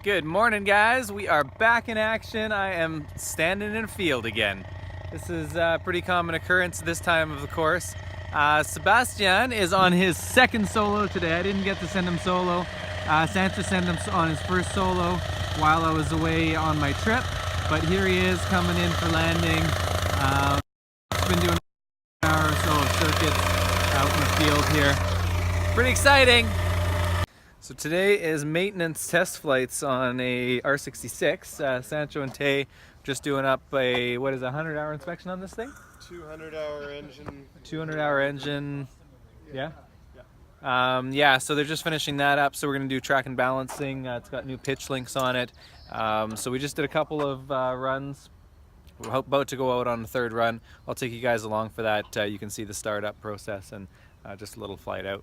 Good morning, guys. We are back in action. I am standing in a field again. This is a pretty common occurrence this time of the course. Sebastian is on his second solo today. I didn't get to send him solo. Sancho sent him on his first solo while I was away on my trip. But here he is coming in for landing. He's been doing an hour or so of circuits out in the field here. Pretty exciting. So today is maintenance test flights on a R66. Sancho and Tay just doing up a, what is a 100-hour inspection on this thing? 200-hour engine. 200-hour engine, yeah? Yeah, so they're just finishing that up, so we're going to do track and balancing. It's got new pitch links on it. So we just did a couple of runs. We're about to go out on the third run. I'll take you guys along for that. You can see the startup process and just a little flight out.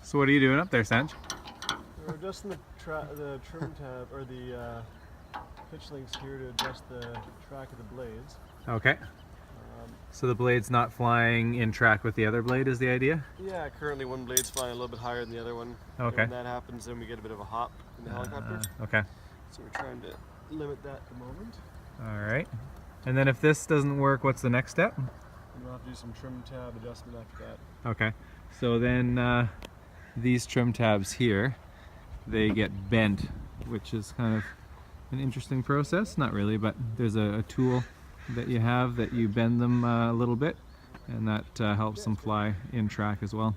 So what are you doing up there, Sanj? We're adjusting the trim tab, or the pitch links here to adjust the track of the blades. Okay. So the blade's not flying in track with the other blade is the idea? Yeah, currently one blade's flying a little bit higher than the other one. Okay. And when that happens, then we get a bit of a hop in the helicopter. Okay. So we're trying to limit that at the moment. Alright. And then if this doesn't work, what's the next step? We'll have to do some trim tab adjustment after that. Okay. So then these trim tabs here, they get bent, which is kind of an interesting process. Not really, but there's a tool that you have that you bend them a little bit, and that helps them fly in track as well.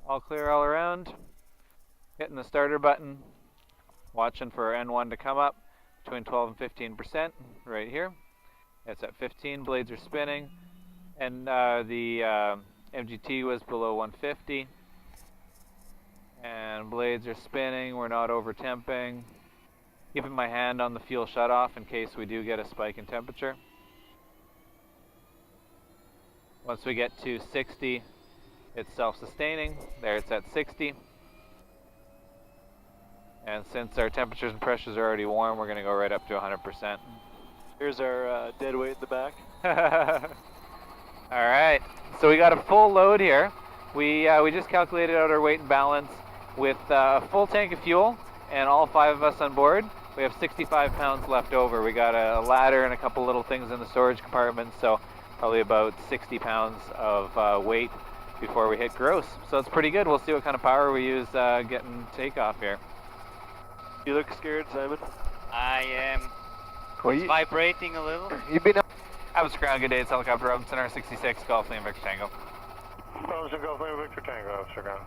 All clear all around. Hitting the starter button, watching for N1 to come up between 12 and 15% right here. It's at 15, blades are spinning, and the MGT was below 150, and blades are spinning. We're not over temping. Keeping my hand on the fuel shutoff in case we do get a spike in temperature. Once we get to 60, it's self-sustaining. There, it's at 60. And since our temperatures and pressures are already warm, we're going to go right up to 100%. Here's our dead weight in the back. Alright, so we got a full load here. We just calculated out our weight and balance with a full tank of fuel and all 5 of us on board. We have 65 pounds left over. We got a ladder and a couple little things in the storage compartment, so probably about 60 pounds of weight before we hit gross. So it's pretty good. We'll see what kind of power we use getting takeoff here. You look scared, Simon? I am vibrating a little. You've been Abbott's ground, good day, it's helicopter Robinson R66, Golf Lima Victor Tango. Robinson, Golf Lima Victor Tango, officer ground.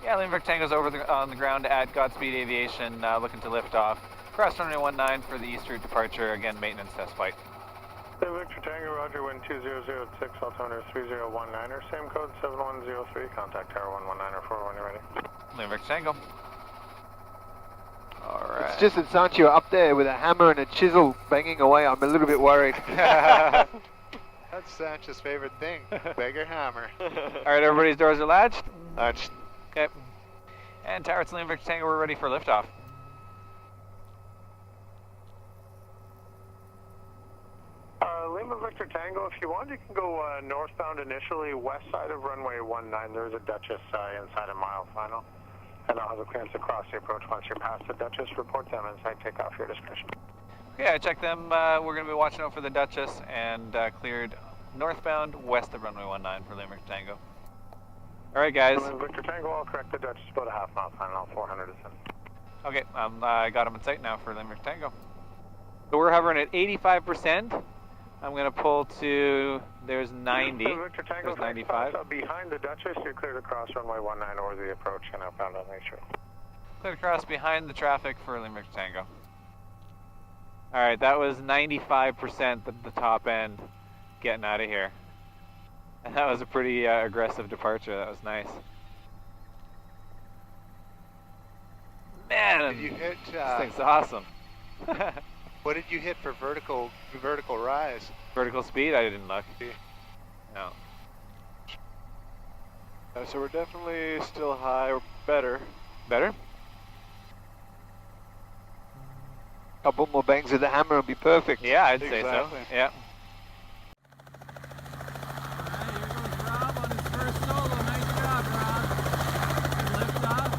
Yeah, Lima Victor Tango's on the ground at Godspeed Aviation, looking to lift off. Cross runway 19 for the east route departure, again, maintenance test flight. Lima Victor Tango, roger, wind 2006, altimeter 3019er, same code 7103, contact tower 119 or 4 when you're ready. Lima Victor Tango. Alright. It's just that Sancho up there with a hammer and a chisel banging away. I'm a little bit worried. That's Sancho's favorite thing, beggar hammer. Alright, everybody's doors are latched? Latched. Okay. And tower to Lima Victor Tango, we're ready for liftoff. Lima Victor Tango, if you want, you can go northbound initially, west side of runway 19. There's a Duchess inside a mile final. And I'll have a clearance across the approach once you're past the Duchess. Report them inside takeoff, your discretion. Okay, I checked them. We're going to be watching out for the Duchess and cleared northbound west of runway 19 for Lima Victor Tango. Alright, guys. Lima Victor Tango, I'll correct the Duchess, about a half mile final, 400 descent. Okay, I got them in sight now for Lima Victor Tango. So we're hovering at 85%. I'm going to pull to, there's 90, Victor Tango, there's 95. Behind the Duchess, you're cleared across runway 19 or the approach and outbound on Lake Shore. Cleared across behind the traffic for Lima Victor Tango. Alright, that was 95% the top end getting out of here. And that was a pretty aggressive departure, that was nice. Man, Did you hit, this thing's awesome. what did you hit for vertical rise? Vertical speed? I didn't look. No. So we're definitely still high, or better. Better? Couple more bangs with the hammer and be perfect. Yeah, I'd say so. Exactly. Yeah. Rob on his first solo. Nice job, Rob. Lift off.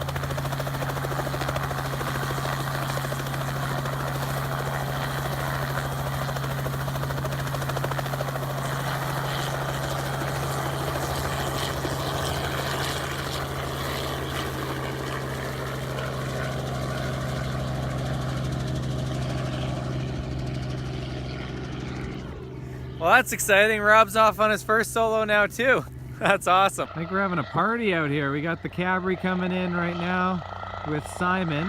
Well, that's exciting. Rob's off on his first solo now too. That's awesome. I think we're having a party out here. We got the Cabri coming in right now with Simon.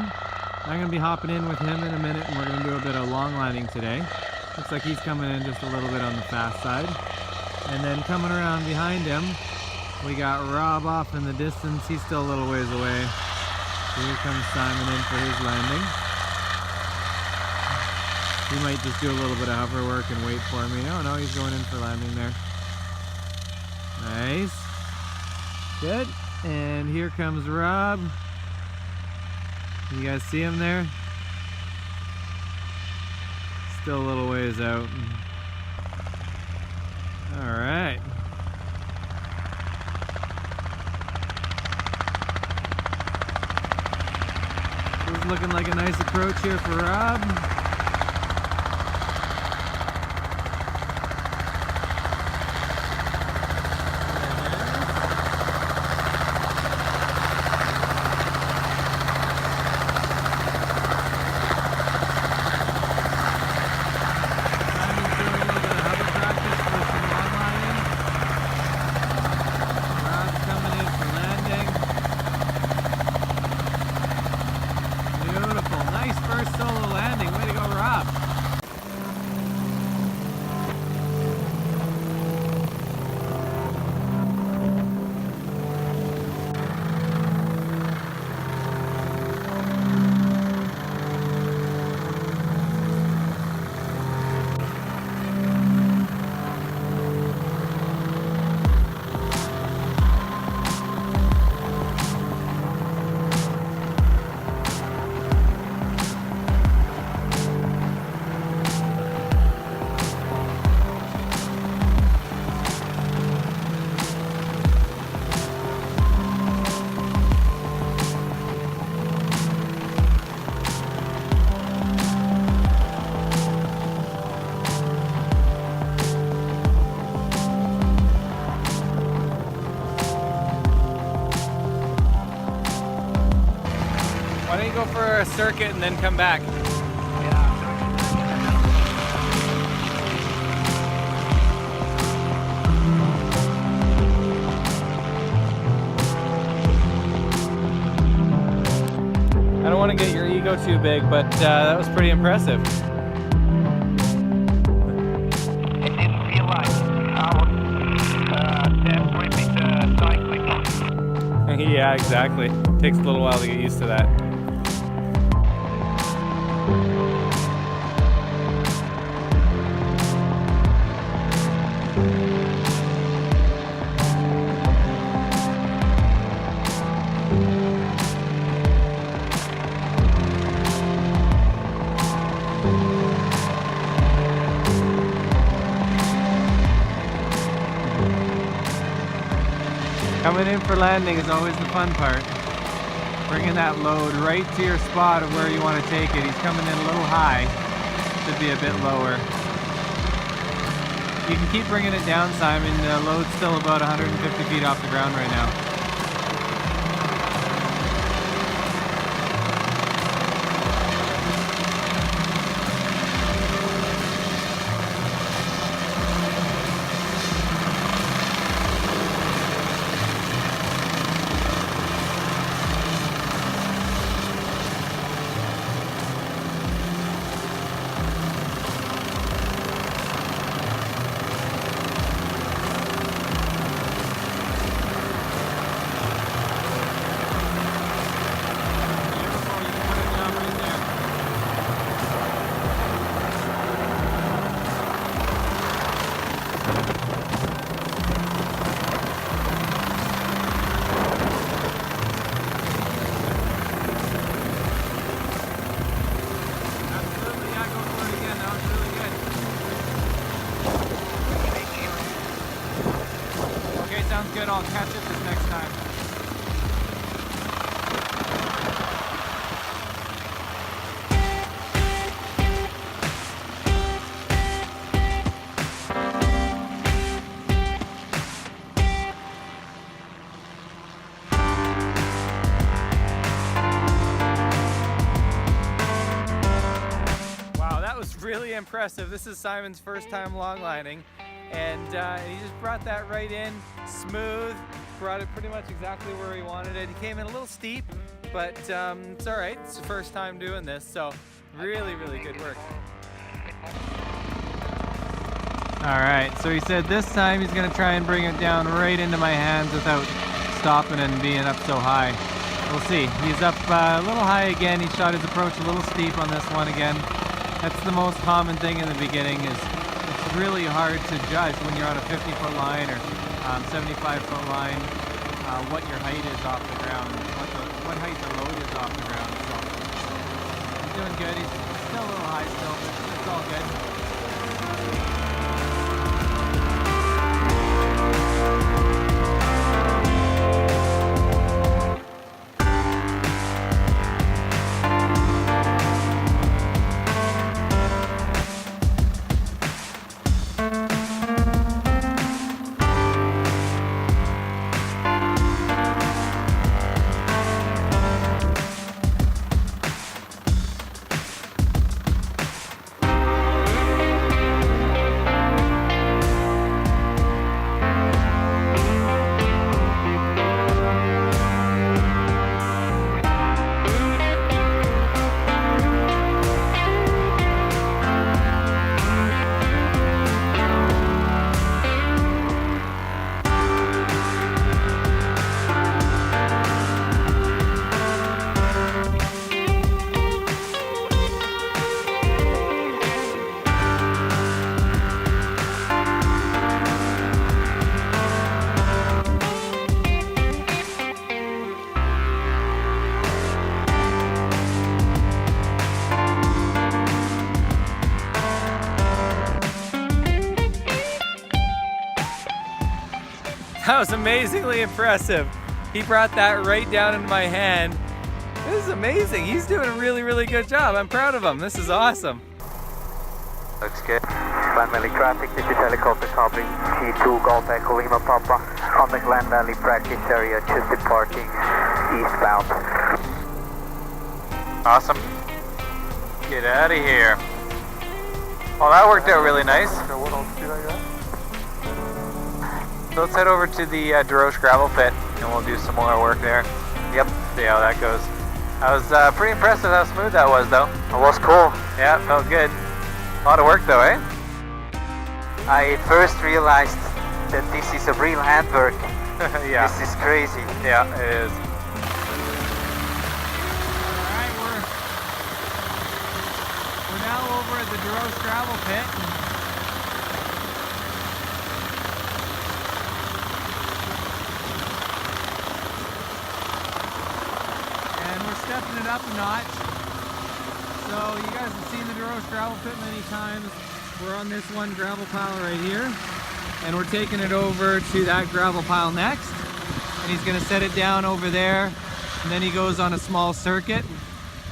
I'm gonna be hopping in with him in a minute and we're gonna do a bit of long lining today. Looks like he's coming in just a little bit on the fast side. And then coming around behind him, we got Rob off in the distance. He's still a little ways away. Here comes Simon in for his landing. He might just do a little bit of hover work and wait for me. Oh no, he's going in for landing there. Nice. Good. And here comes Rob. You guys see him there? Still a little ways out. All right. This is looking like a nice approach here for Rob. Why don't you go for a circuit and then come back? I don't want to get your ego too big, but that was pretty impressive. It didn't feel like I was that ripping cycling. Yeah, exactly. Takes a little while to get used to that. Coming in for landing is always the fun part. Bringing that load right to your spot of where you want to take it. He's coming in a little high. Should be a bit lower. You can keep bringing it down, Simon. The load's still about 150 feet off the ground right now. Sounds good. I'll catch it this next time. Wow, that was really impressive. This is Simon's first time long lining. and he just brought that right in, smooth, brought it pretty much exactly where he wanted it. He came in a little steep, but it's all right. It's the first time doing this, so really, really good work. All right, so he said this time he's gonna try and bring it down right into my hands without stopping and being up so high. We'll see. He's up a little high again. He shot his approach a little steep on this one again. That's the most common thing in the beginning, is it's really hard to judge when you're on a 50-foot line or 75-foot line what your height is off the ground, what height the load is off the ground. So he's doing good. He's still a little high still, but it's all good. That was amazingly impressive. He brought that right down into my hand. This is amazing. He's doing a really, really good job. I'm proud of him. This is awesome. Looks good. Glen Valley traffic, this is helicopter copy. G2 Golf Echo Lima Papa on the Glen Valley practice area, just departing eastbound. Awesome. Get out of here. Well, that worked out really nice. What altitude are you at? So let's head over to the DeRoche gravel pit and we'll do some more work there. Yep, see how that goes. I was pretty impressed with how smooth that was though. It was cool. Yeah, it felt good. A lot of work though, eh? I first realized that this is a real handwork. Yeah. This is crazy. Yeah, it is. Alright, we're now over at the DeRoche gravel pit. Stepping it up a notch. So you guys have seen the DeRoche gravel pit many times. We're on this one gravel pile right here, and we're taking it over to that gravel pile next, and he's going to set it down over there, and then he goes on a small circuit,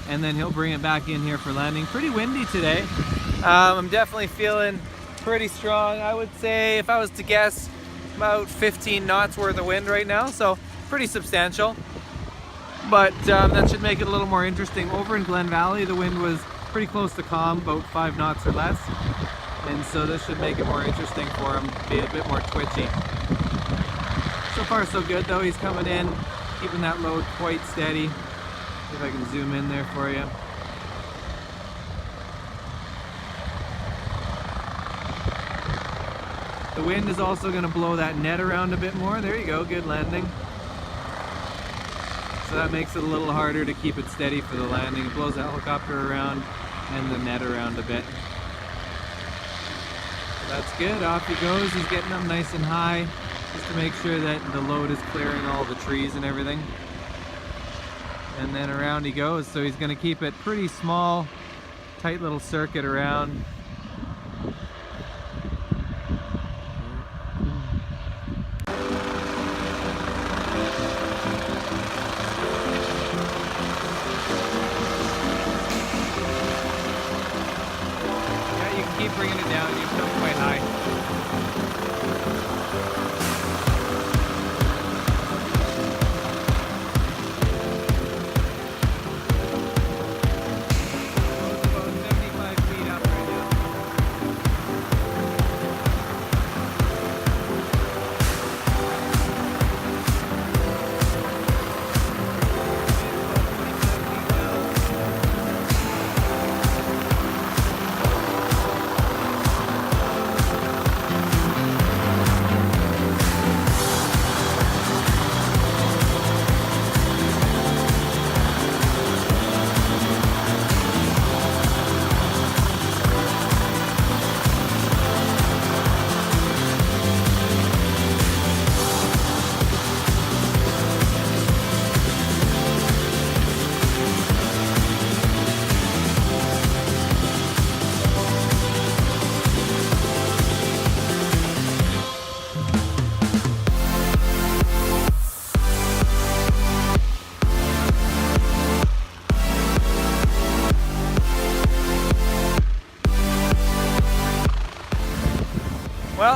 and then he'll bring it back in here for landing. Pretty windy today. I'm definitely feeling pretty strong. I would say, if I was to guess, about 15 knots worth of wind right now, so pretty substantial. But that should make it a little more interesting. Over in Glen Valley, the wind was pretty close to calm, about 5 knots or less. And so this should make it more interesting for him, be a bit more twitchy. So far so good though, he's coming in, keeping that load quite steady. See if I can zoom in there for you. The wind is also going to blow that net around a bit more. There you go, good landing. So that makes it a little harder to keep it steady for the landing. It blows the helicopter around and the net around a bit. So that's good, off he goes. He's getting up nice and high just to make sure that the load is clearing all the trees and everything. And then around he goes. So he's going to keep it pretty small, tight little circuit around. Keep bringing it down, you come quite high. About 75 feet up right now.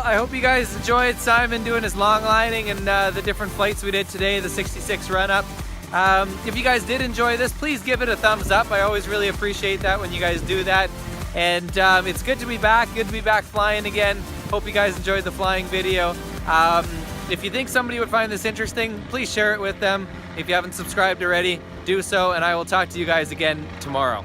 I hope you guys enjoyed Simon doing his long lining and the different flights we did today, the 66 run up. If you guys did enjoy this, please give it a thumbs up. I always really appreciate that when you guys do that. And it's good to be back flying again. Hope you guys enjoyed the flying video. If you think somebody would find this interesting, please share it with them. If you haven't subscribed already, do so, and I will talk to you guys again tomorrow.